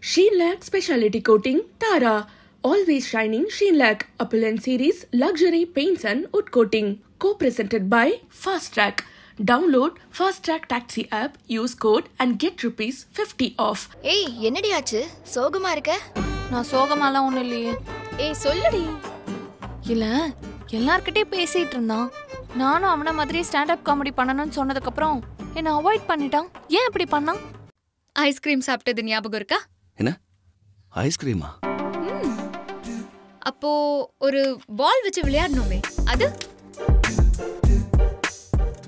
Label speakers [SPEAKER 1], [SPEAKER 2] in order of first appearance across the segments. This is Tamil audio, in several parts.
[SPEAKER 1] Sheen-Lac Specialty Coating Tara. Always shining Sheen-Lac. Opulent Series Luxury Paints and Wood Coating. Co-presented by Fast Track. Download Fast Track Taxi app, use code and get ₹50 off.
[SPEAKER 2] ஏய் என்னடி ஆச்சு? சோகமா இருக்க?
[SPEAKER 3] நான் சோகமாலாம் ஒண்ணும் இல்லையே.
[SPEAKER 2] ஏய் சொல்லுடி.
[SPEAKER 3] இல்ல எல்லார்கிட்டயும் பேசிட்டு இருந்தான். நானும் அவன மாதிரி ஸ்டாண்ட் அப் காமெடி பண்ணணும்னு சொன்னதுக்கு அப்புறம் என்ன அவாய்ட் பண்ணிட்டான். ஏன் இப்படி பண்ணான்?
[SPEAKER 2] ஐஸ்கிரீம் சாப்பிட்டது ஞாபகம் இருக்கா?
[SPEAKER 4] என்ன? ஐஸ்கிரீமா?
[SPEAKER 2] அப்போ ஒரு பால் வச்சு விளையாடணுமே அது?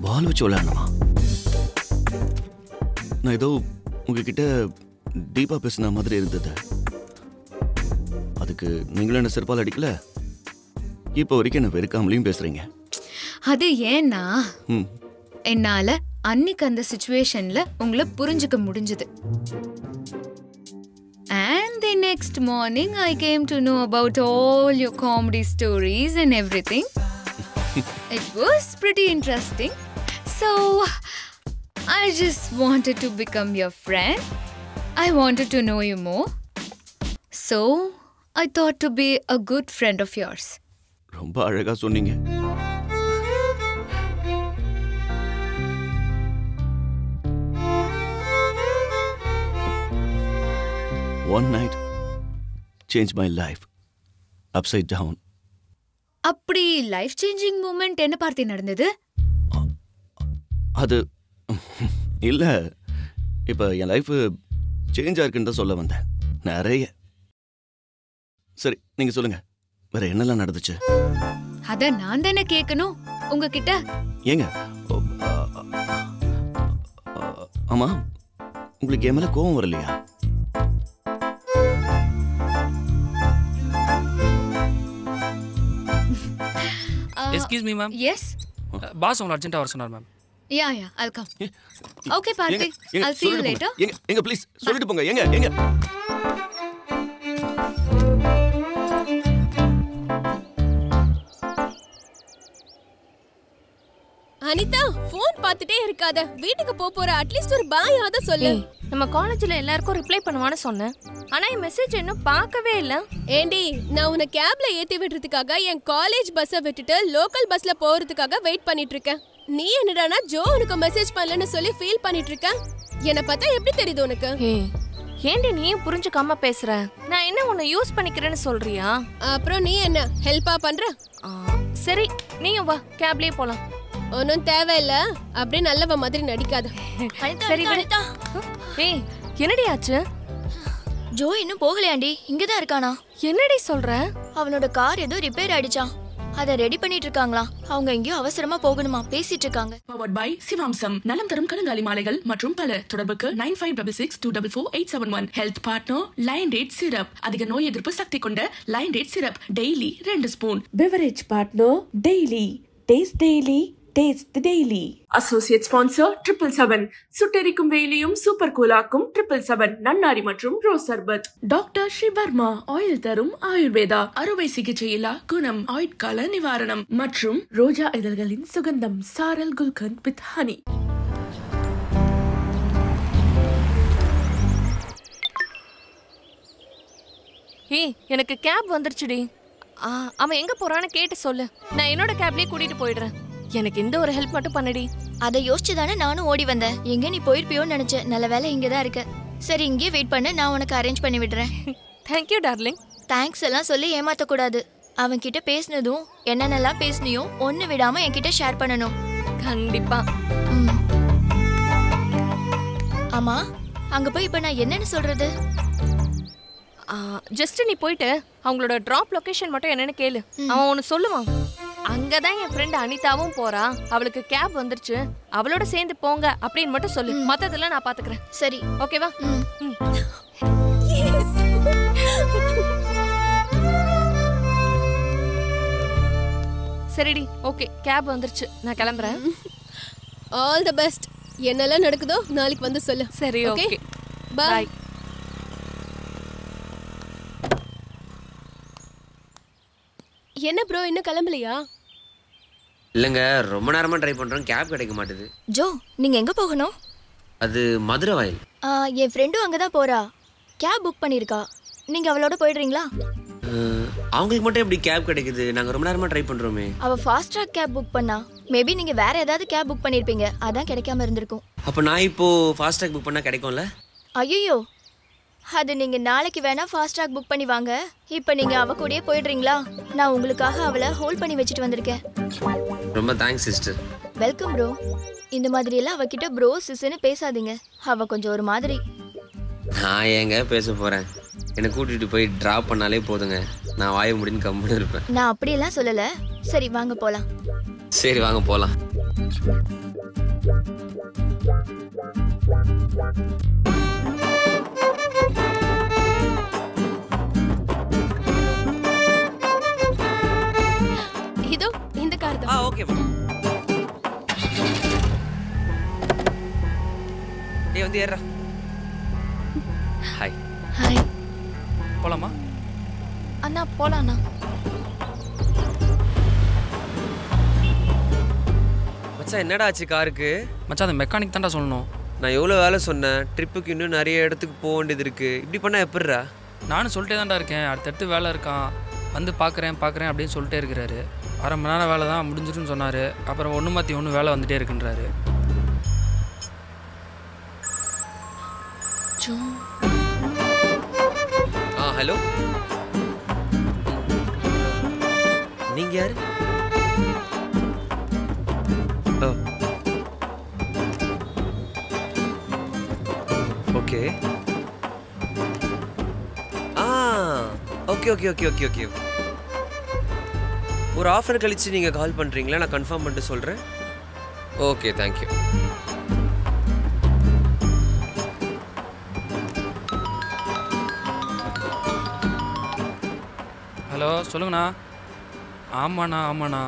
[SPEAKER 4] பால் வச்சு விளையாடணுமா? நான் ஏதோ உங்ககிட்ட டீப்பா பேசின மாதிரி இருந்தது. அதுக்கு நீங்களும் என்ன செருப்பால் அடிக்கல? இப்போ வரைக்கும் என்ன வெறுக்காமலையும் பேசுறீங்க.
[SPEAKER 2] அது ஏன்னா என்னால அன்னைக்கு அந்த சிச்சுவேஷன்ல உங்களை புரிஞ்சுக்க முடிஞ்சது. And the next morning I came to know about all your comedy stories and everything. It was pretty interesting. So I just wanted to become your friend. I wanted to know you more. So I thought to be a good friend of yours.
[SPEAKER 4] ரொம்ப அழகா சொன்னீங்க. One night changed my life upside down.
[SPEAKER 2] அப்படி லைஃப் சேஞ்சிங் மூமெண்ட் என்ன பார்த்து நடந்தது?
[SPEAKER 4] அது இல்ல, இப்ப என் லைஃப் சேஞ்ச் ஆயிருக்குன்னு தான் சொல்ல வந்தேன். நிறைய. சரி நீங்க சொல்லுங்க, வேற என்னெல்லாம் நடந்துச்சு?
[SPEAKER 2] அத நான் தானே கேட்கணும் உங்ககிட்ட.
[SPEAKER 4] ஏங்க ஆமா, உங்களுக்கு என் மேல கோவம் வரலையா?
[SPEAKER 5] Excuse me, ma'am.
[SPEAKER 2] Yes.
[SPEAKER 5] Boss உங்களை அர்ஜென்ட்டா வர சொன்னார், ma'am.
[SPEAKER 2] Yeah, I'll come. Okay, Parthi. I'll see you later.
[SPEAKER 4] எங்க ப்ளீஸ் சொல்லிட்டு போங்க. எங்க
[SPEAKER 6] அனிதா, போன் பார்த்துட்டே இருக்காத. வீட்டுக்கு போற அட்லீஸ்ட் ஒரு பாய் ஆத சொல்லு.
[SPEAKER 3] நம்ம காலேஜ்ல எல்லாருக்கும் ரிப்ளை பண்ணுவான்னு சொன்னேன். ஆனா என் மெசேஜ் இன்னும் பார்க்கவே இல்ல.
[SPEAKER 6] ஏண்டி, நான் உன்னை கேப்ல ஏத்தி விடுறதுக்காக என் காலேஜ் பஸ்ஸை விட்டுட்டு லோக்கல் பஸ்ல போறதுக்காக வெயிட் பண்ணிட்டு இருக்கேன். நீ என்னடானா ஜோ உனக்கு மெசேஜ் பண்ணலன்னு சொல்லி ஃபீல் பண்ணிட்டு இருக்க. என்ன பார்த்தா எப்படி தெரியுது உனக்கு?
[SPEAKER 3] ஏண்டி நீயும் புரிஞ்சுக்காம பேசுற? நான் என்ன உன்னை யூஸ் பண்ணிக்கிறேன்னு சொல்றியா?
[SPEAKER 6] அப்புறம் நீ என்ன ஹெல்ப்பா பண்ற?
[SPEAKER 3] சரி நீயும் வா, கேப்லயே போலாம்.
[SPEAKER 6] ஒன்னும் தேவையில்ல, அப்படியே நல்லவ மாதிரி நடிக்காத.
[SPEAKER 3] சரி அனிதா. ஏய் என்னடி ஆச்சு?
[SPEAKER 2] ஜோ இன்னும் போகலையாண்டி, இங்கதான் இருக்கானா?
[SPEAKER 3] என்னடி சொல்ற?
[SPEAKER 2] அவனோட கார் ஏதோ ரிப்பேர் ஆயிடுச்சா, அத ரெடி பண்ணிட்டு இருக்காங்களா. அவங்க எங்கேயோ அவசரமா போகணுமா, பேசிட்டு இருக்காங்க.
[SPEAKER 1] Powered by சிவாம்சம், நலம் தரும் கருங்காலி மாலைகள் மற்றும் பல. தொடர்புக்கு 9566244871. Health partner lion date syrup. அதிக நோய் எதிர்ப்பு சக்தி கொண்ட லயன் டேட் சிரப் daily 2 spoon. Beverage partner daily taste daily taste daily. Associate sponsor 777. சுட்டெரிக்கும் வெயிலையும் சூப்பர் கூலாக்கும் 777 நன்னாரி மற்றும் ரோஸ் சர்பத். டாக்டர் ஸ்ரீவர்மா ஆயில் தரும் ஆயுர்வேதா, அறுவை சிகிச்சை இல்லா குணம், ஆயுட்கால நிவாரணம் மற்றும் ரோஜா இதழ்களின் சுகந்தம் சாரல் குல்கந்த் வித் ஹனி.
[SPEAKER 3] ஏய் எனக்கு கேப் வந்துருச்சுடி. அவன் எங்க போறான்னு கேட்டு சொல்லு, நான் என்னோட கேப்லயே கூட்டிட்டு போயிடுறேன். எனக்கு இந்த ஒரு ஹெல்ப் மட்டும் பண்ணடி.
[SPEAKER 2] அதை யோசிச்சுதானே நானும் ஓடி வந்தேன். எங்க நீ போயிருப்பியோன்னு நினைச்சேன். நல்ல வேலை இங்கதான் இருக்க. சரி இங்கே வெயிட் பண்ணு, நான் உனக்கு அரேஞ்ச் பண்ணி விடுறேன்.
[SPEAKER 3] Thank you darling.
[SPEAKER 2] தேங்க்ஸ் எல்லாம் சொல்லி ஏமாத்த கூடாது. அவன் கிட்ட பேசினதும் என்னென்னலாம் பேசினியோ ஒன்னு விடாம என்கிட்ட ஷேர் பண்ணணும்.
[SPEAKER 3] கண்டிப்பா.
[SPEAKER 2] ஆமா, அங்க போய் இப்ப நான் என்னன்னு சொல்றது?
[SPEAKER 3] ஜஸ்ட் நீ போயிட்டு அவங்களோட டிராப் லொகேஷன் மட்டும் என்னன்னு கேளு. அவன் ஒன்னு சொல்லுவான். அங்கதான் என் ஃப்ரெண்ட் அனிதாவும் போறா, அவளுக்கு கேப் வந்துருச்சு, அவளோட சேர்ந்து போங்க அப்படின்னு மட்டும் சொல்லு. மத்ததெல்லாம் நான் பாத்துக்கிறேன்.
[SPEAKER 2] சரி
[SPEAKER 3] ஓகேவா? சரிடி, ஓகே கேப் வந்துருச்சு, நான் கிளம்புறேன்.
[SPEAKER 6] All the best. என்னெல்லாம் நடக்குதோ நாளைக்கு வந்து சொல்லு.
[SPEAKER 3] சரி ஓகே பை.
[SPEAKER 6] என்ன ப்ரோ இன்னும் கிளம்பலையா?
[SPEAKER 7] இல்லைங்க, ரொம்ப நேரமாக ட்ரை பண்ணுறோம், கேப் கிடைக்க மாட்டேது.
[SPEAKER 2] ஜோ நீங்க எங்க போகணும்?
[SPEAKER 7] அது மதுரை வாயில்.
[SPEAKER 8] என் ஃப்ரெண்டும் அங்கே தான் போகிறா. கேப் புக் பண்ணியிருக்கா. நீங்கள் அவளோட போயிடுறீங்களா?
[SPEAKER 7] அவங்களுக்கு மட்டும் எப்படி கேப் கிடைக்குது? நாங்கள் ரொம்ப நேரமாக ட்ரை பண்ணுறோமே.
[SPEAKER 8] அவள் ஃபாஸ்ட் ட்ராக் கேப் புக் பண்ணா. மேபி நீங்கள் வேறு ஏதாவது கேப் புக் பண்ணியிருப்பீங்க, அதான் கிடைக்காம இருந்திருக்கும்.
[SPEAKER 7] அப்போ நான் இப்போது ஃபாஸ்ட் ட்ராக் புக் பண்ணால் கிடைக்கும்ல?
[SPEAKER 8] ஐயோ, அது நீங்கள் நாளைக்கு வேணால் ஃபாஸ்ட் ட்ராக் புக் பண்ணி வாங்க. இப்போ நீங்கள் அவ கூடயே போயிடுறீங்களா? நான் உங்களுக்காக அவளை ஹோல்ட் பண்ணி வச்சுட்டு வந்திருக்கேன்.
[SPEAKER 7] ரொம்ப தேங்க்ஸ் சிஸ்டர்.
[SPEAKER 8] Welcome bro. இந்த மாதிரியெல்லாம் அவகிட்ட ப்ரோ சிஸ்ன்னு பேசாதீங்க. அவள் கொஞ்சம் ஒரு மாதிரி.
[SPEAKER 7] நான் ஏங்க பேச போகிறேன்? என்னை கூட்டிகிட்டு போய் ட்ராப் பண்ணாலே போதுங்க, நான் வாய முடின்னு கம்முன்னு இருப்பேன்.
[SPEAKER 8] நான் அப்படியெல்லாம் சொல்லலை. சரி வாங்க போகலாம்.
[SPEAKER 7] சரி வாங்க போகலாம்.
[SPEAKER 6] இதோ இந்த கார் தான்.
[SPEAKER 7] ஓகே. ஏய் வந்து ஏறா. ஹாய்.
[SPEAKER 3] ஹாய்.
[SPEAKER 5] போலாமா?
[SPEAKER 3] அண்ணா போலாண்ணா.
[SPEAKER 7] மச்சான் என்னடா ஆச்சு காருக்கு?
[SPEAKER 5] மச்சான் அந்த மெக்கானிக் தான்டா சொல்லணும்.
[SPEAKER 7] நான் எவ்வளோ வேலை சொன்னேன், ட்ரிப்புக்கு இன்னும் நிறைய இடத்துக்கு போக வேண்டியது இருக்குது. இப்படி பண்ணால் எப்படிரா?
[SPEAKER 5] நானும் சொல்லிட்டே தான்டா இருக்கேன், அடுத்தடுத்து வேலை இருக்கான், வந்து பார்க்குறேன் அப்படின்னு சொல்லிட்டே இருக்கிறாரு. 1/2 மணி நேரம் வேலை தான் முடிஞ்சிருன்னு சொன்னார். அப்புறம் ஒன்று மாற்றி ஒன்று வேலை வந்துகிட்டே இருக்குன்றாரு.
[SPEAKER 7] ஹலோ, நீங்கள் யார்? Okay. Okay okay okay okay okay ஒரு ஆஃபர் கழிச்சு நீங்கள் கால் பண்ணுறீங்களா? நான் கன்ஃபார்ம் பண்ணிட்டு சொல்கிறேன். Okay thank you.
[SPEAKER 5] ஹலோ சொல்லுங்கண்ணா. ஆமாண்ணா.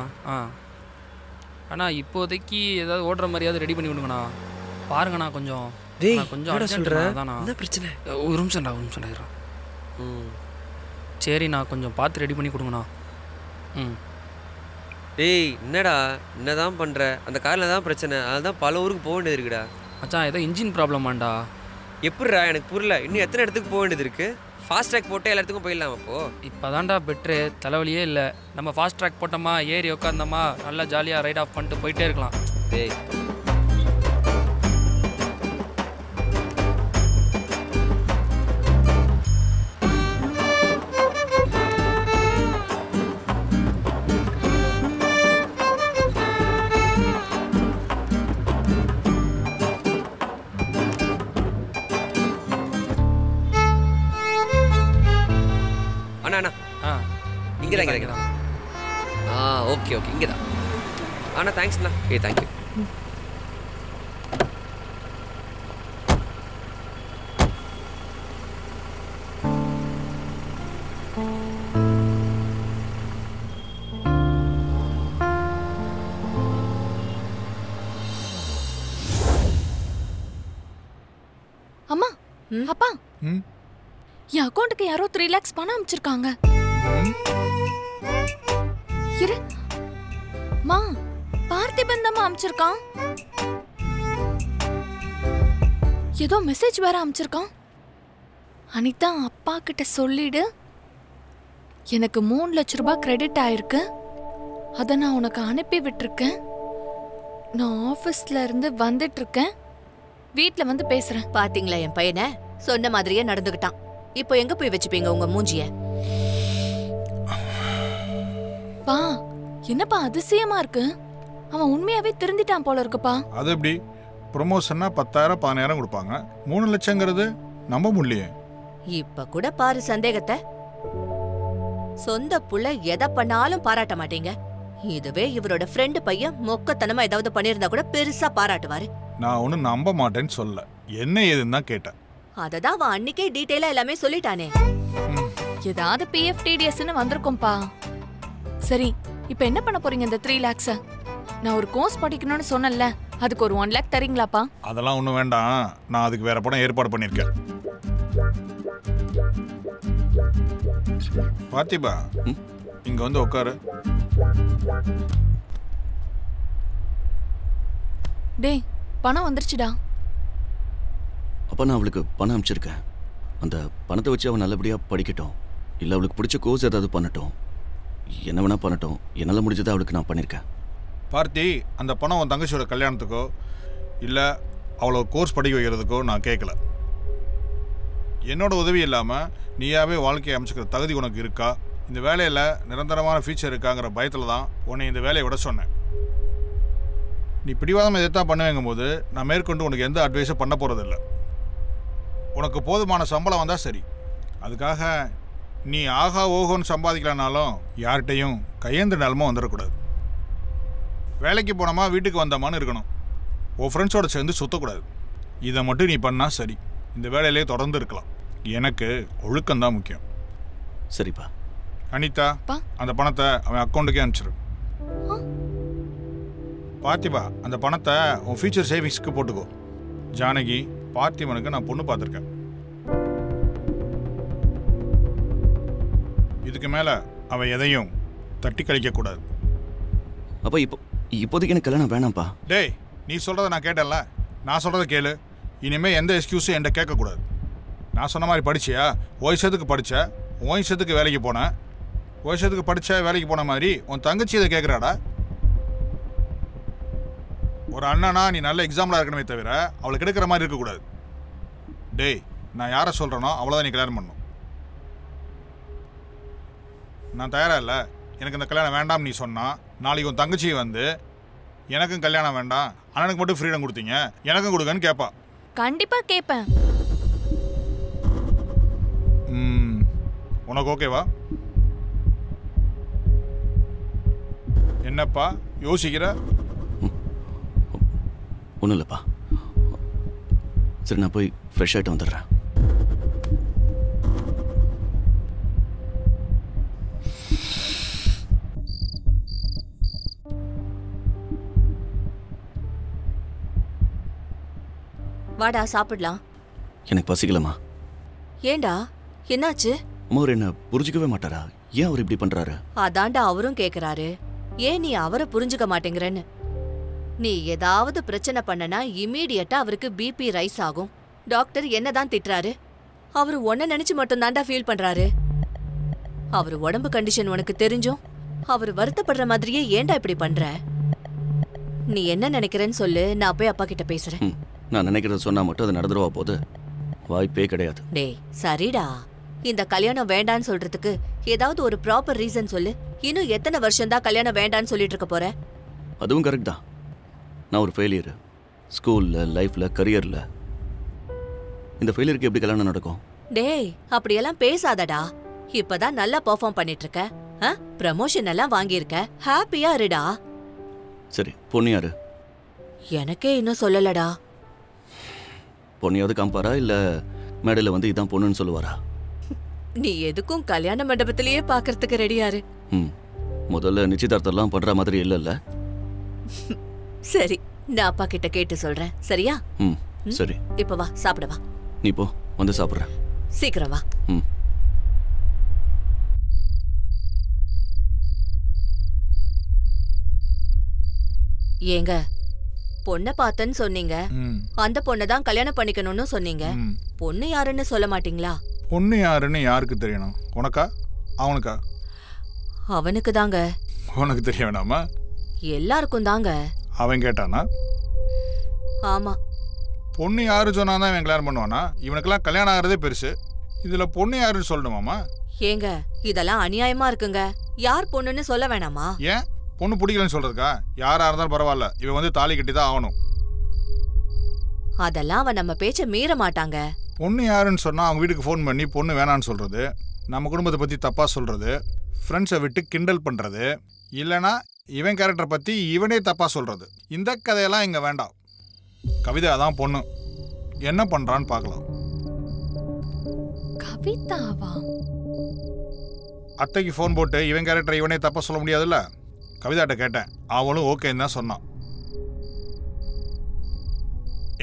[SPEAKER 5] அண்ணா இப்போதைக்கு ஏதாவது ஓடுற மாதிரியாவது ரெடி பண்ணி கொடுங்கண்ணா. பாருங்கண்ணா கொஞ்சம். கொஞ்சம் சொல்கிறேன்.
[SPEAKER 7] என்ன பிரச்சனை?
[SPEAKER 5] ஒரு நிமிஷம்டா. சரிண்ணா கொஞ்சம் பார்த்து ரெடி பண்ணி கொடுங்கண்ணா.
[SPEAKER 7] டேய் என்னடா என்னதான் பண்ணுற? அந்த காரில் தான் பிரச்சனை, அதுதான் பல ஊருக்கு போக வேண்டியது இருக்குடா.
[SPEAKER 5] மச்சான் ஏதோ இன்ஜின் ப்ராப்ளமாண்டா.
[SPEAKER 7] எப்படிடா? எனக்கு புரியல. இன்னும் எத்தனை இடத்துக்கு போக வேண்டியது இருக்குது? ஃபாஸ்ட் ட்ராக் போட்டு எல்லா இடத்துக்கும் போயிடலாம். அப்போது
[SPEAKER 5] இப்போ தான்டா பெட்ரு, தலைவலியே இல்லை. நம்ம ஃபாஸ்ட் ட்ராக் போட்டோமா, ஏறி உட்காந்தோமா, நல்லா ஜாலியாக ரைட் ஆஃப் பண்ணிட்டு போயிட்டே இருக்கலாம்.
[SPEAKER 7] டேய் இங்கே தான். ஓகே இங்கே தான். அண்ணா தேங்க்ஸ்ண்ணா. தேங்க்யூ.
[SPEAKER 3] அம்மா, அப்பா, என் அக்கௌண்ட்டுக்கு யாரோ 3 lakhs பணம் அனுப்பிச்சிருக்காங்க. இரு மா, பார்த்திபன் தான் அனுப்பிச்சிருக்கான். ஏதோ மெசேஜ் வேற அனுப்பிச்சிருக்கான். அனிதா அப்பா கிட்ட சொல்லிடு, எனக்கு 3 லட்ச ரூபாய் கிரெடிட் ஆயிருக்கு, அதை நான் உனக்கு அனுப்பி விட்டுருக்கேன். நான் ஆஃபீஸ்ல இருந்து வந்துட்டு இருக்கேன், வீட்ல வந்து பேசுறேன்.
[SPEAKER 9] பாத்தீங்களா என் பையனை? சொன்ன மாதிரியே நடந்துகிட்டான். இப்போ எங்க போய் வச்சுப்பீங்க உங்க மூஞ்சிய?
[SPEAKER 3] பா, என்னப்பா அதிசயமா இருக்கு? அவன் உண்மையாவே திருந்திட்டான் போல இருக்குப்பா.
[SPEAKER 10] அது எப்படி? ப்ரொமோஷன்னா 10,000 15,000 கொடுப்பாங்க, 3 லட்சங்கிறது நம்ப முடியலையே.
[SPEAKER 9] இப்ப கூட பாரு சந்தேகத்தை. சொந்த புள்ள எதை பண்ணாலும் பாராட்ட மாட்டீங்க. இதுவே இவரோட ஃப்ரெண்டு பையன் மொக்கத்தனமா ஏதாவது பண்ணிருந்தா கூட பெருசா பாராட்டுவாரு.
[SPEAKER 10] நான் ஒன்னும் நம்ப மாட்டேன்னு சொல்ல, என்ன ஏதுன்னு தான் கேட்டேன்.
[SPEAKER 9] அததான் அவன் அன்னைக்கே டீடைலா எல்லாமே சொல்லிட்டானே.
[SPEAKER 3] ஏதாவது PFTDSன்னு வந்திருக்கும்பா. சரி, இப்போ என்ன பண்ண போறீங்க இந்த 3 lakhs? நான் ஒரு கோர்ஸ் படிக்கணும்னு சொன்னேன்ல, அதுக்கு ஒரு 1 lakh தரீங்களாப்பா?
[SPEAKER 10] அதெல்லாம் ஒன்றும் வேண்டாம், நான் அதுக்கு வேற படம் ஏற்பாடு பண்ணியிருக்கேன். பார்த்திபா, இங்க வந்து உட்காரு.
[SPEAKER 3] டேய், பணம் வந்துருச்சுடா.
[SPEAKER 4] அப்போ நான் அவளுக்கு பணம் அனுப்பிச்சிருக்கேன். அந்த பணத்தை வச்சு அவன் நல்லபடியாக படிக்கட்டும், இல்லை அவளுக்கு பிடிச்ச கோர்ஸ் ஏதாவது பண்ணட்டும், என்ன வேணா பண்ணட்டும். என்னால் முடிஞ்சதை அவளுக்கு நான் பண்ணியிருக்கேன்.
[SPEAKER 10] பார்த்தி, அந்த பணம் உன் தங்கச்சியோட கல்யாணத்துக்கோ இல்லை அவளை கோர்ஸ் படிக்க வைக்கிறதுக்கோ நான் கேட்கல. என்னோட உதவி இல்லாமல் நீயாவே வாழ்க்கையை அமைச்சுக்கிற தகுதி உனக்கு இருக்கா, இந்த வேலையில் நிரந்தரமான ஃபியூச்சர் இருக்காங்கிற பயத்தில் தான் உன்னை இந்த வேலையை விட சொன்னேன். நீ பிடிவாதம் எதிர்த்தான் பண்ணுவேங்கும் போது நான் மேற்கொண்டு உனக்கு எந்த அட்வைஸும் பண்ண போகிறதில்ல. உனக்கு போதுமான சம்பளம் வந்தால் சரி. அதுக்காக நீ ஆகா ஓகோன்னு சம்பாதிக்கலனாலும் யார்கிட்டையும் கையேந்த நிலமும் வந்துடக்கூடாது. வேலைக்கு போனோமா வீட்டுக்கு வந்தோமான்னு இருக்கணும். உன் ஃப்ரெண்ட்ஸோட சேர்ந்து சுற்றக்கூடாது. இதை மட்டும் நீ பண்ணால் சரி. இந்த வேலையிலே தொடர்ந்து இருக்கலாம். எனக்கு ஒழுக்கம்தான் முக்கியம்.
[SPEAKER 4] சரிப்பா.
[SPEAKER 10] அனிதா, அந்த பணத்தை அவன் அக்கௌண்ட்டுக்கே அனுப்பிச்சிரு. பார்த்திபா, அந்த பணத்தை உன் ஃபியூச்சர் சேவிங்ஸ்க்கு போட்டுக்கோ. ஜானகி, பார்த்திபனுக்கு நான் பொண்ணு பார்த்துருக்கேன். இதுக்கு மேலே அவன் எதையும் தட்டி கழிக்கக்கூடாது.
[SPEAKER 4] அப்போ இப்போதைக்கு எனக்கு கல்யாணம் வேணாம்ப்பா.
[SPEAKER 10] டேய், நீ சொல்கிறத நான் கேட்டேன்ல, நான் சொல்கிறத கேளு. இனிமேல் எந்த எக்ஸ்கியூஸும் என்கிட்ட கேட்கக்கூடாது. நான் சொன்ன மாதிரி படிச்சியா, வயசத்துக்கு படித்த, வயசத்துக்கு வேலைக்கு போனேன். வயசத்துக்கு படித்த வேலைக்கு போன மாதிரி உன் தங்கச்சி இதை கேட்குறாடா. ஒரு அண்ணனா நீ நல்ல எக்ஸாம்பிளாக இருக்கணுமே தவிர அவளுக்கு எடுக்கிற மாதிரி இருக்கக்கூடாது. டேய், நான் யாரை சொல்கிறேனோ அவ்வளோதான் நீ கல்யாணம் பண்ணணும். நான் தயாராக இல்லை, எனக்கு இந்த கல்யாணம் வேண்டாம் நீ சொன்னால் நாளைக்கு உன் தங்கச்சி வந்து எனக்கும் கல்யாணம் வேண்டாம், அண்ணனுக்கு மட்டும் ஃப்ரீடம் கொடுத்தீங்க, எனக்கும் கொடுங்கன்னு கேட்பா.
[SPEAKER 3] கண்டிப்பாக கேட்பேன்.
[SPEAKER 10] உனக்கு ஓகேவா? என்னப்பா யோசிக்கிற?
[SPEAKER 4] ஒன்றும் இல்லைப்பா. சரி, நான் போய் ஃப்ரெஷ் ஆகிட்டு வந்துடுறேன்.
[SPEAKER 9] வாடா சாப்பிடலாம்.
[SPEAKER 4] எனக்கு பசிக்கலம்மா.
[SPEAKER 9] ஏண்டா, என்னாச்சு?
[SPEAKER 4] அம்மா அவர் என்ன புரிஞ்சுக்கவே மாட்டாரா? ஏன் அவர் இப்படி பண்றாரு?
[SPEAKER 9] அதாண்டா அவரும் கேக்குறாரு, ஏன் நீ அவரை புரிஞ்சுக்க மாட்டேங்கிறன்னு. நீ ஏதாவது பிரச்சனை பண்ணனா இமீடியட்டா அவருக்கு பிபி ரைஸ் ஆகும். டாக்டர் என்னதான் திட்டுறாரு? அவரு உன்ன நினைச்சு மட்டும் தாண்டா ஃபீல் பண்றாரு. அவரு உடம்பு கண்டிஷன் உனக்கு தெரிஞ்சும் அவர் வருத்தப்படுற மாதிரியே ஏண்டா இப்படி பண்ற? நீ என்ன நினைக்கிறேன்னு சொல்லு, நான் போய் அப்பா கிட்ட பேசுறேன்.
[SPEAKER 4] நான் நினைக்கிறத சொன்னா மட்டும் அது நடந்துருவா போது? வாய்ப்பே கிடையாது.
[SPEAKER 9] டேய் சரிடா, இந்த கல்யாணம் வேண்டான்னு சொல்றதுக்கு ஏதாவது ஒரு ப்ராப்பர் ரீசன் சொல்லு. இன்னும் எத்தனை வருஷம் தான் கல்யாணம் வேண்டான்னு சொல்லிட்டு இருக்க போற?
[SPEAKER 4] அதுவும் கரெக்ட் தான். நான் ஒரு ஃபெயிலியர், ஸ்கூல்ல, லைஃப்ல, கரியர்ல. இந்த ஃபெயிலியருக்கு எப்படி கல்யாணம் நடக்கும்?
[SPEAKER 9] டேய் அப்படியெல்லாம் பேசாதடா. இப்பதான் நல்லா பெர்ஃபார்ம் பண்ணிட்டு இருக்க, ப்ரமோஷன் எல்லாம் வாங்கியிருக்க, ஹாப்பியா இருடா.
[SPEAKER 4] சரி, பொண்ணு யாரு?
[SPEAKER 9] எனக்கே இன்னும் சொல்லலடா.
[SPEAKER 4] பொண்ணையாவது காம்பாரா இல்ல மேடையில வந்து இதான் பொண்ணுன்னு சொல்லுவாரா?
[SPEAKER 9] நீ எதுக்கும் கல்யாண மண்டபத்திலேயே பாக்குறதுக்கு ரெடியாரு.
[SPEAKER 4] முதல்ல நிச்சயதார்த்தம்லாம் பண்ற மாதிரி இல்லல்ல?
[SPEAKER 9] சரி, நான் அப்பா கிட்ட கேட்டு சொல்றேன். சரியா?
[SPEAKER 4] சரி.
[SPEAKER 9] இப்ப வா, சாப்பிட வா.
[SPEAKER 4] நீ போ, வந்து சாப்பிடுற.
[SPEAKER 9] சீக்கிரம் வா. ஏங்க, பொண்ணை பார்த்தன்னு சொன்னீங்க, அந்த பொண்ணை தான் கல்யாணம் பண்ணிக்கணும்னு சொன்னீங்க. பொண்ணு யாருன்னு சொல்ல மாட்டீங்களா?
[SPEAKER 10] பொண்ணு யாருன்னு யாருக்கு தெரியணும்? உனக்கா அவனுக்கா?
[SPEAKER 9] அவனுக்கு தாங்க.
[SPEAKER 10] உனக்கு தெரிய வேணாமா?
[SPEAKER 9] எல்லாருக்கும் தாங்க.
[SPEAKER 10] அவன் கேட்டானா?
[SPEAKER 9] ஆமா.
[SPEAKER 10] பொண்ணு யாரு சொன்னாதான் இவன் கல்யாணம் பண்ணுவானா? இவனுக்கெல்லாம் கல்யாணம் ஆகிறதே பெருசு, இதுல பொண்ணு யாருன்னு சொல்லணுமாமா?
[SPEAKER 9] ஏங்க, இதெல்லாம் அநியாயமா இருக்குங்க. யார் பொண்ணுன்னு சொல்ல வேணாமா?
[SPEAKER 10] ஏன் பொண்ணு பிடிக்கலன்னு சொல்றதுக்கா? யாரா இருந்தாலும் பரவாயில்ல, இவன் வந்து தாலி கட்டி தான் ஆகணும்.
[SPEAKER 9] அதெல்லாம் அவன் நம்ம பேச்ச மீற மாட்டாங்க.
[SPEAKER 10] பொண்ணு யாருன்னு சொன்னா அவங்க வீட்டுக்கு ஃபோன் பண்ணி பொண்ணு வேணான்னு சொல்றது, நம்ம குடும்பத்தை பத்தி தப்பா சொல்றது, ஃப்ரெண்ட்ஸை விட்டு கிண்டல் பண்றது, இல்லைனா இவன் கேரக்டரை பத்தி இவனே தப்பா சொல்றது, இந்த கதையெல்லாம் இங்க வேண்டாம். கவிதா அதான் பொண்ணு, என்ன பண்றான்னு பார்க்கலாம்.
[SPEAKER 3] கவிதாவா?
[SPEAKER 10] அத்தைக்கு ஃபோன் போட்டு இவன் கேரக்டரை இவனே தப்பா சொல்ல முடியாதுல்ல. கவிதாட்ட கேட்டேன், அவளும் ஓகேன்னு தான் சொன்னான்.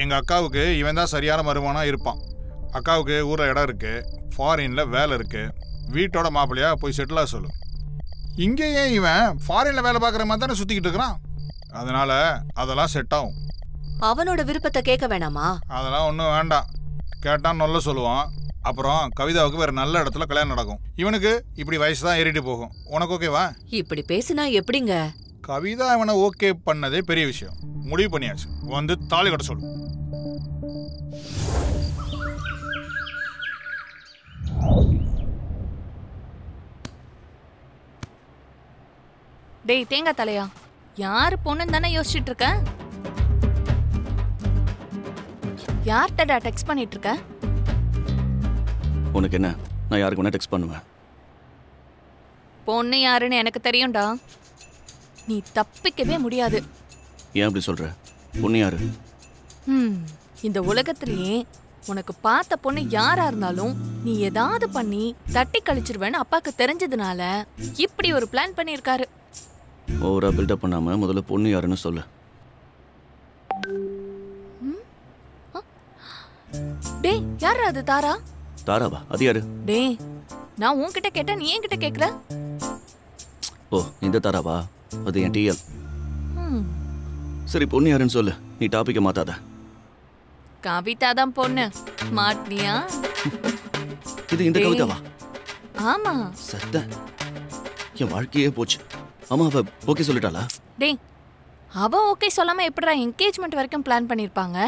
[SPEAKER 10] எங்க அக்காவுக்கு இவன் தான் சரியான மருமகனா இருப்பான். அக்காவுக்கு ஊர்ல இடம் இருக்கு, ஃபாரின்ல வேலை இருக்கு, வீட்டோட மாப்பிள்ளையா போய் செட்டில் ஆக சொல்லு. இங்கேயே இவன் ஃபாரின்ல வேலை பார்க்குற மாதிரி தானே சுத்திக்கிட்டு இருக்கிறான். அதனால அதெல்லாம் செட் ஆகும்.
[SPEAKER 9] அவனோட விருப்பத்தை கேட்க வேணாமா?
[SPEAKER 10] அதெல்லாம் ஒன்றும் வேண்டாம். கேட்டான் நல்லா சொல்லுவான். அப்புறம் கவிதாவுக்கு வேற நல்ல இடத்துல கல்யாணம் நடக்கும். இவனுக்கு இப்படி வயசு தான் ஏறிட்டு போகும். உனக்கு ஓகேவா?
[SPEAKER 9] இப்படி பேசினா எப்படிங்க?
[SPEAKER 10] கவிதா இவனை ஓகே பண்ணதே பெரிய விஷயம். முடிவு பண்ணியாச்சு. வந்து தாலி கட்ட சொல்லு.
[SPEAKER 3] டேய் தேங்காய் தலையா, யாரு பொண்ணுன்னு தானே யோசிச்சுட்டு இருக்க? யார்கிட்டடா டெக்ஸ்ட் பண்ணிட்டு இருக்க?
[SPEAKER 4] உனக்கு என்ன? நான் யாருக்கு வேணா டெக்ஸ்ட் பண்ணுவேன்.
[SPEAKER 3] பொண்ணு யாருன்னு எனக்கு தெரியும்டா. நீ தப்பிக்கவே முடியாது.
[SPEAKER 4] ஏன் அப்படி சொல்ற? பொண்ணு யாரு?
[SPEAKER 3] இந்த உலகத்திலேயே உனக்கு பார்த்த பொண்ணு யாரா இருந்தாலும் நீ ஏதாவது பண்ணி தட்டி கழிச்சிருவேன்னு அப்பாக்கு தெரிஞ்சதுனால இப்படி ஒரு பிளான் பண்ணியிருக்காரு.
[SPEAKER 4] ஓவரா பில்டப் பண்ணாம முதல்ல பொண்ணு யாருன்னு சொல்லு.
[SPEAKER 3] டேய் யாரா அது? தாரா?
[SPEAKER 4] தாராவா? அது யாரு?
[SPEAKER 3] டேய் நான் உன்கிட்ட கேட்டா நீ என்கிட்ட கேக்குற?
[SPEAKER 4] ஓ இந்த தாராவா? அது என் டிஎல். சரி பொண்ணு யாருன்னு சொல்லு. நீ டாபிக்க மாத்தாத.
[SPEAKER 3] கவிதா தான் பொண்ணு. மாட்டினியா?
[SPEAKER 4] இது இந்த கவிதாவா?
[SPEAKER 3] ஆமா.
[SPEAKER 4] சத்த என் வாழ்க்கையே போச்சு. அம்மா அவ ஓகே சொல்லிட்டாளா?
[SPEAKER 3] டேய் அவ ஓகே சொல்லாம எப்படிடா என்கேஜ்மெண்ட் வரைக்கும் பிளான் பண்ணிருப்பாங்க?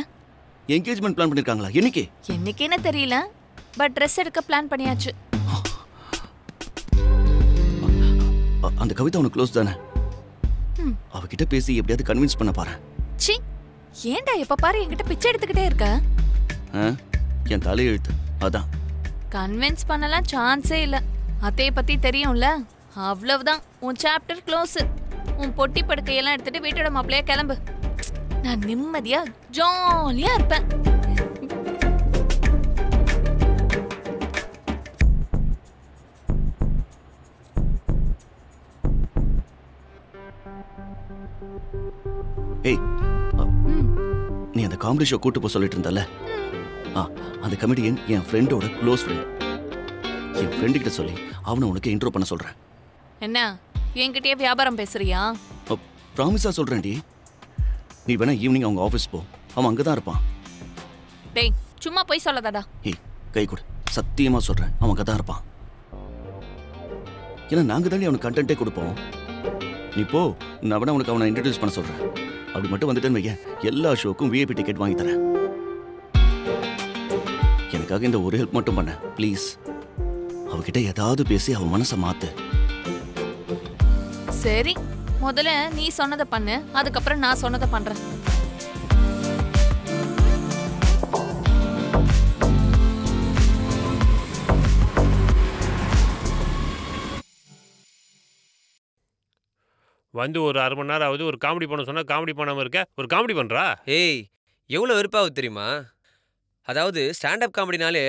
[SPEAKER 4] என்கேஜ்மெண்ட் பிளான் பண்ணிருக்காங்களா? என்னைக்கு?
[SPEAKER 3] என்னைக்குன்னு தெரியல, பட் ட்ரெஸ் எடுக்க பிளான் பண்ணியாச்சு.
[SPEAKER 4] அந்த கவிதா உனக்கு க்ளோஸ் தானே? அவகிட்ட பேசி எப்படியாவது கன்வின்ஸ் பண்ண பாரு.
[SPEAKER 3] சி ஏன்டா எப்ப பாரு என்கிட்ட பிச்சை எடுத்துக்கிட்டே இருக்க?
[SPEAKER 4] என் தலையெழுத்து அதான்.
[SPEAKER 3] கன்வின்ஸ் பண்ணலாம் சான்ஸே இல்ல. அத்தைய பத்தி தெரியும்ல, அவ்வளவுதான். உன் சாப்டர் க்ளோஸ். உன் பொட்டி படுக்கையெல்லாம் எடுத்துட்டு வீட்டோட மாப்பிள்ளையா கிளம்பு. நான் நிம்மதியா ஜாலியா இருப்பேன்.
[SPEAKER 4] ஏய் நீ அந்த காமெடி ஷோ கூட்டு போக சொல்லிட்டு இருந்தல, அந்த கமெடியன் என் ஃப்ரெண்டோட க்ளோஸ் ஃப்ரெண்ட். என் ஃப்ரெண்டு கிட்ட சொல்லி அவனை உனக்கு இன்ட்ரோ பண்ண சொல்றேன்.
[SPEAKER 3] என்ன என்கிட்டயே வியாபாரம் பேசுறியா?
[SPEAKER 4] ப்ராமிஸா சொல்றேன்டி. நீ வேணா ஈவினிங் அவங்க ஆஃபீஸ் போ, அவன் அங்கதான் இருப்பான்.
[SPEAKER 3] டேய் சும்மா போய் சொல்லாதடா.
[SPEAKER 4] ஏய் கை கொடு, சத்தியமா சொல்றேன் அவன் அங்கதான் இருப்பான். ஏன்னா நாங்க தானே அவனுக்கு கண்டென்ட்டே கொடுப்போம். நீ போ, நான் வேணா உனக்கு அவனை இன்ட்ரடியூஸ் பண்ண சொல்றேன். அப்படி மட்டும் வந்துட்டேன்னு வைக்க, எல்லா ஷோக்கும் விஐபி டிக்கெட் வாங்கி தரேன். எனக்காக இந்த ஒரு ஹெல்ப் மட்டும் பண்ண ப்ளீஸ். அவகிட்ட ஏதாவது பேசி அவன் மனசை மாத்து.
[SPEAKER 3] சரி முதல்ல நீ சொன்னதை பண்ணு, அதுக்கப்புறம் நான் சொன்னதை பண்றேன்.
[SPEAKER 11] வந்து ஒரு அரை மணி நேரம் ஆகுது. ஒரு காமெடி பண்ண சொன்னால் காமெடி பண்ணாமல் இருக்க. ஒரு காமெடி பண்ணுறா?
[SPEAKER 7] ஏய் எவ்வளோ வெறுப்பாகுது தெரியுமா? அதாவது ஸ்டாண்டப் காமெடினாலே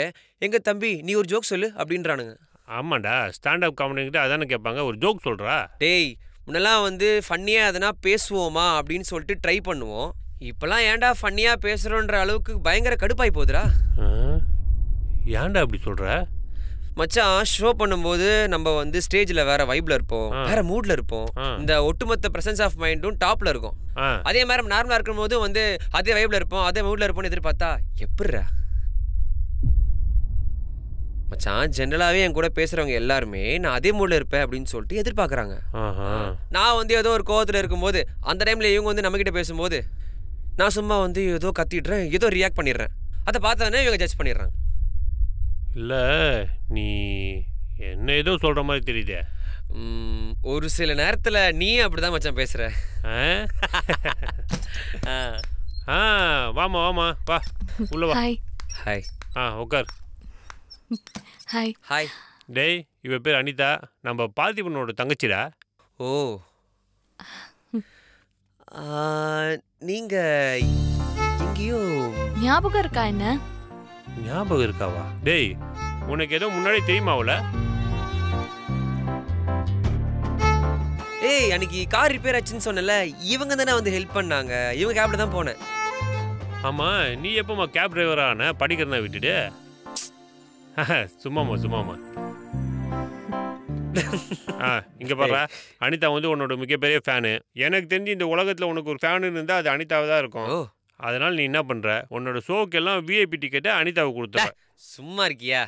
[SPEAKER 7] எங்கள் தம்பி நீ ஒரு ஜோக் சொல்லு அப்படின்றானுங்க.
[SPEAKER 11] ஆமாண்டா, ஸ்டாண்டப் காமெடிங்கிட்ட அதானே கேட்பாங்க. ஒரு ஜோக் சொல்கிறா?
[SPEAKER 7] டேய் முன்னெல்லாம் வந்து ஃபன்னியாக எதனா பேசுவோமா அப்படின்னு சொல்லிட்டு ட்ரை பண்ணுவோம். இப்போலாம் ஏன்டா ஃபன்னியாக பேசுகிறோன்ற அளவுக்கு பயங்கர கடுப்பாகி போகுதுடா.
[SPEAKER 11] ஏன்டா அப்படி சொல்கிற?
[SPEAKER 7] மச்சான் ஷோ பண்ணும்போது நம்ம வந்து ஸ்டேஜில் வேற வைப்ல இருப்போம், வேற மூட்ல இருப்போம். இந்த ஒட்டுமொத்த பிரசன்ஸ் ஆஃப் மைண்டும் டாப்ல இருக்கும். அதே மாதிரி நார்மலா இருக்கும் போது வந்து அதே வைப்ல இருப்போம், அதே மூட்ல இருப்போம்னு எதிர்பார்த்தா எப்படிரா? மச்சான் ஜென்ரலாவே என் கூட பேசுறவங்க எல்லாருமே நான் அதே மூட்ல இருப்பேன் அப்படின்னு சொல்லிட்டு எதிர்பார்க்கறாங்க. நான் வந்து ஏதோ ஒரு கோவத்துல இருக்கும்போது அந்த டைம்ல இவங்க வந்து நம்ம கிட்ட பேசும்போது நான் சும்மா வந்து ஏதோ கத்திடுறேன், ஏதோ ரியாக்ட் பண்ணிடுறேன். அதை பார்த்தோன்னே இவங்க ஜட்ஜ் பண்ணிடுறாங்க.
[SPEAKER 11] இல்லை நீ என்ன ஏதோ சொல்கிற மாதிரி தெரியுதே.
[SPEAKER 7] ஒரு சில நேரத்தில் நீ அப்படிதான் மச்சான் பேசுகிற.
[SPEAKER 11] வாமா வாமா வா உள்ள வா.
[SPEAKER 3] ஹாய்.
[SPEAKER 7] ஹாய்.
[SPEAKER 11] உட்கார்.
[SPEAKER 3] ஹாய்.
[SPEAKER 7] ஹாய்.
[SPEAKER 11] டேய் இவ பேர் அனிதா, நம்ம பார்த்திபனோட தங்கச்சிடா.
[SPEAKER 7] ஓ நீங்கள் எங்கேயோ
[SPEAKER 3] ஞாபகம் இருக்கா? என்ன
[SPEAKER 11] ஞாபகம் இருக்காவா? டேய் உனக்கு ஏதோ முன்னாடி தெரியுமாவுல?
[SPEAKER 7] ஏய் அன்னைக்கு கார் ரிப்பேர் ஆச்சுன்னு சொன்னல, இவங்க தானே வந்து ஹெல்ப் பண்ணாங்க. இவங்க கேப்ல தான் போனேன்.
[SPEAKER 11] ஆமாம், நீ எப்போம்மா கேப் டிரைவரா ஆன? படிக்கிறதா விட்டுட்டு? சும்மாம்மா சும்மாம்மா. இங்கே பாரு, அனிதா வந்து உன்னோட மிகப்பெரிய ஃபேனு. எனக்கு தெரிஞ்சு இந்த உலகத்தில் உனக்கு ஒரு ஃபேனு இருந்தால் அது அனிதாவை தான் இருக்கும். அதனால நீ என்ன பண்ற, உன்னோட ஷோக்கெல்லாம் விஐபி டிக்கெட்டை அனிதாவுக்கு கொடுத்துற.
[SPEAKER 7] சும்மா இருக்கியா?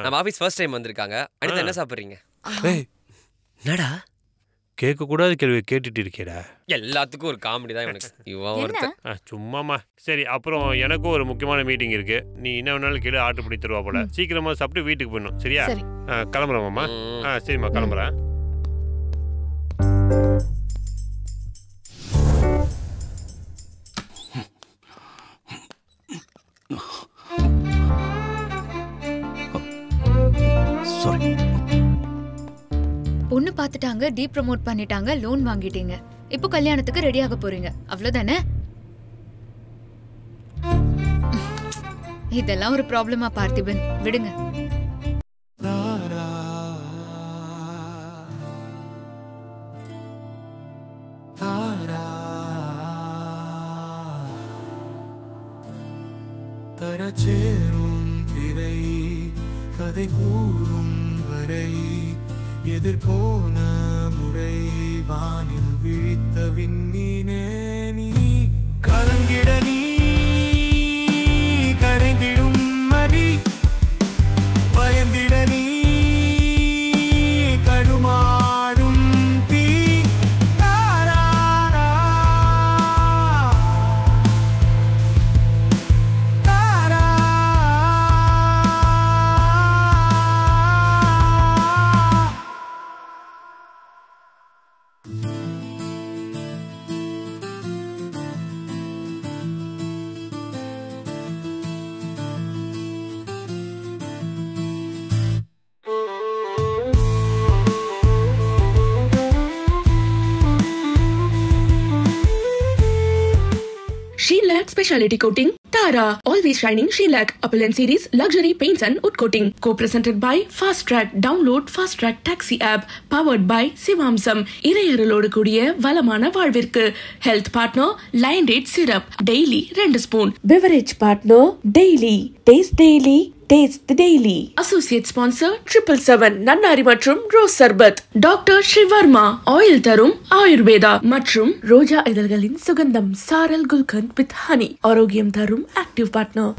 [SPEAKER 7] நம்ம ஆஃபீஸ் ஃபர்ஸ்ட் டைம் வந்திருக்காங்க. அனிதா என்ன சாப்பிட்றீங்க? என்னடா
[SPEAKER 11] கேட்கக்கூடாத கேள்வி கேட்டுட்டு இருக்கேடா.
[SPEAKER 7] எல்லாத்துக்கும் ஒரு காமெடி தான் இவனுக்கு. இவன் ஒருத்தன்
[SPEAKER 11] சும்மாமா. சரி, அப்புறம் எனக்கும் ஒரு முக்கியமான மீட்டிங் இருக்கு. நீ என்ன வேணாலும் கேளு, ஆர்டர் பண்ணி தருவா போல. சீக்கிரமா சாப்பிட்டு வீட்டுக்கு போயிடணும். சரியா? கிளம்புறேன். சரிம்மா, கிளம்புறேன்.
[SPEAKER 2] பொண்ணு பார்த்துட்டாங்க, டீ ப்ரமோட் பண்ணிட்டாங்க, லோன் வாங்கிட்டீங்க. இப்போ கல்யாணத்துக்கு ரெடியாக போறீங்க, அவ்வளவுதானே? இதெல்லாம் ஒரு ப்ராப்ளமா பார்த்திபன்? விடுங்க.
[SPEAKER 12] கதை கூறும் வரை எதிர்போன முறை வானில் விழித்த விண்மீனே நீ கலங்கிட நீ கரைந்திடும் மணி பயந்திட நீ கருமாடும் தீ
[SPEAKER 1] Sheenlac Speciality Coating, Tara, Always Shining Sheenlac, Appellant Series, Luxury Paints and Wood Coating, co-presented by Fast Track. Download Fast Track Taxi app, powered by Sivamsam. இறையறலோடு கூடிய வளமான வாழ்விற்கு. Health partner, Lion Date Syrup, daily 2 spoon. Beverage partner, Daily, Taste Daily, Taste Daily. Associate sponsor, 777, நன்னாரி மற்றும் ரோஸ் சர்பத். டாக்டர் ஸ்ரீவர்மா, ஆயில் தரும் ஆயுர்வேதா மற்றும் ரோஜா இதழ்களின் சுகந்தம் சாரல் குல்கந்த் வித் ஹனி, ஆரோக்கியம் தரும் ஆக்டிவ் பார்ட்னர்.